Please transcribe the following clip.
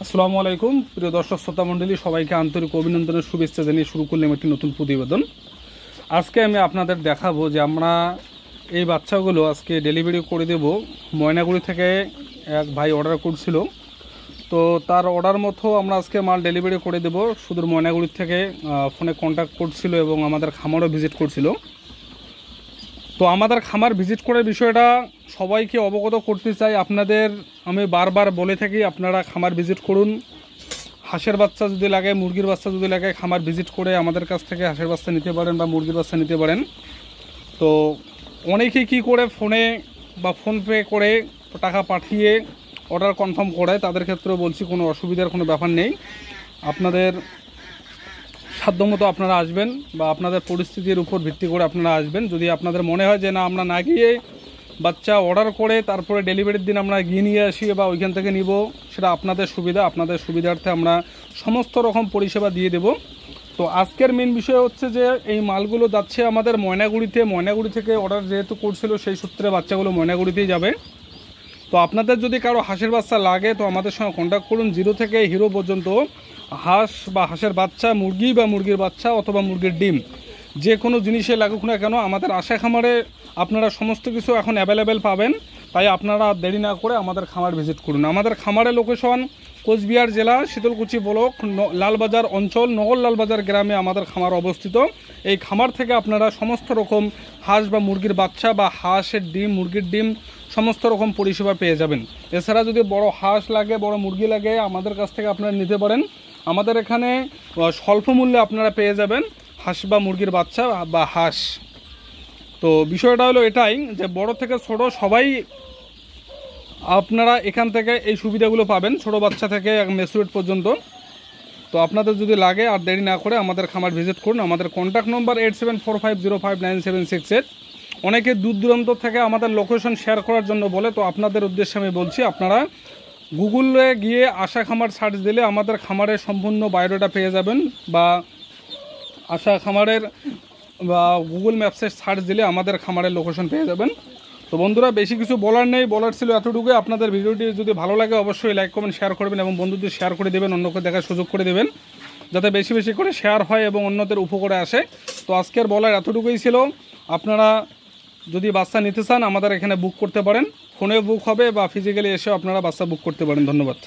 আসসালামু আলাইকুম প্রিয় দর্শক শ্রোতা মণ্ডলী, সবাইকে আন্তরিক অভিনন্দনের শুভেচ্ছা জানিয়ে শুরু করলাম একটি নতুন প্রতিবেদন। আজকে আমি আপনাদের দেখাবো যে আমরা এই বাচ্চাগুলো আজকে ডেলিভারি করে দেব। ময়নাগুড়ি থেকে এক ভাই অর্ডার করছিল, তো তার অর্ডার মতো আমরা আজকে মাল ডেলিভারি করে দেব। সুদূর ময়নাগুড়ি থেকে ফোনে কন্ট্যাক্ট করছিল এবং আমাদের খামারও ভিজিট করছিল। তো আমাদের খামার ভিজিট করার বিষয়টা সবাইকে অবগত করতে চাই। আপনাদের আমি বারবার বলে থাকি, আপনারা খামার ভিজিট করুন। হাঁসের বাচ্চা যদি লাগে, মুরগির বাচ্চা যদি লাগে, খামার ভিজিট করে আমাদের কাছ থেকে হাঁসের বাচ্চা নিতে পারেন বা মুরগির বাচ্চা নিতে পারেন। তো অনেকেই কী করে ফোনে বা ফোনপে করে টাকা পাঠিয়ে অর্ডার কনফার্ম করে, তাদের ক্ষেত্রেও বলছি কোনো অসুবিধার কোনো ব্যাপার নেই। আপনাদের সাধ্যমতো আপনারা আসবেন বা আপনাদের পরিস্থিতির উপর ভিত্তি করে আপনারা আসবেন। যদি আপনাদের মনে হয় যে না, আমরা না গিয়ে বাচ্চা অর্ডার করে তারপরে ডেলিভারির দিন আমরা গিয়ে নিয়ে আসি বা ওইখান থেকে নিব, সেটা আপনাদের সুবিধা। আপনাদের সুবিধার্থে আমরা সমস্ত রকম পরিষেবা দিয়ে দেব। তো আজকের মেন বিষয় হচ্ছে যে এই মালগুলো যাচ্ছে আমাদের ময়নাগুড়িতে। ময়নাগুড়ি থেকে অর্ডার যেহেতু করছিল, সেই সূত্রে বাচ্চাগুলো ময়নাগুড়িতেই যাবে। তো আপনাদের যদি কারো হাঁসের বাচ্চা লাগে তো আমাদের সঙ্গে কন্ট্যাক্ট করুন। 0 থেকে হিরো পর্যন্ত হাঁস বা হাঁসের বাচ্চা, মুরগি বা মুরগির বাচ্চা অথবা মুরগির ডিম, যে কোনো জিনিসে লাগুক না কেন, আমাদের আশা খামারে আপনারা সমস্ত কিছু এখন অ্যাভেলেবেল পাবেন। তাই আপনারা দেরি না করে আমাদের খামার ভিজিট করুন। আমাদের খামারের লোকেশন কোচবিহার জেলা, শীতলকুচি ব্লক, লালবাজার অঞ্চল, নগর লালবাজার গ্রামে আমাদের খামার অবস্থিত। এই খামার থেকে আপনারা সমস্ত রকম হাঁস বা মুরগির বাচ্চা বা হাঁসের ডিম, মুরগির ডিম সমস্ত রকম পরিষেবা পেয়ে যাবেন। এছাড়া যদি বড় হাঁস লাগে, বড় মুরগি লাগে, আমাদের কাছ থেকে আপনারা নিতে পারেন। আমাদের এখানে স্বল্প মূল্যে আপনারা পেয়ে যাবেন হাঁস বা মুরগির বাচ্চা বা হাঁস। তো বিষয়টা হলো এটাই যে বড় থেকে ছোট সবাই আপনারা এখান থেকে এই সুবিধাগুলো পাবেন, ছোট বাচ্চা থেকে ম্যাচুরেট পর্যন্ত। তো আপনাদের যদি লাগে আর দেরি না করে আমাদের খামার ভিজিট করুন। আমাদের কন্ট্যাক্ট নম্বর 8745059768। অনেকে দূর দূরান্ত থেকে আমাদের লোকেশন শেয়ার করার জন্য বলে, তো আপনাদের উদ্দেশ্যে আমি বলছি, আপনারা গুগলে গিয়ে আশা খামার সার্চ দিলে আমাদের খামারের সম্পূর্ণ বায়োডাটা পেয়ে যাবেন, বা আশা খামারের বা গুগল ম্যাপসে সার্চ দিলে আমাদের খামারের লোকেশন পেয়ে যাবেন। তো বন্ধুরা, বেশি কিছু বলার নেই, বলার ছিল এতটুকুই। আপনাদের ভিডিওটি যদি ভালো লাগে অবশ্যই লাইক কমেন্ট শেয়ার করবেন এবং বন্ধুদের শেয়ার করে দেবেন, অন্যকে দেখার সুযোগ করে দেবেন, যাতে বেশি বেশি করে শেয়ার হয় এবং অন্যদের উপকারে আসে। তো আজকের বলার এতটুকুই ছিল। আপনারা যদি বাচ্চা নিতে চান আমাদের এখানে বুক করতে পারেন, ফোনে বুক হবে বা ফিজিক্যালি এসেও আপনারা বাচ্চা বুক করতে পারেন। ধন্যবাদ।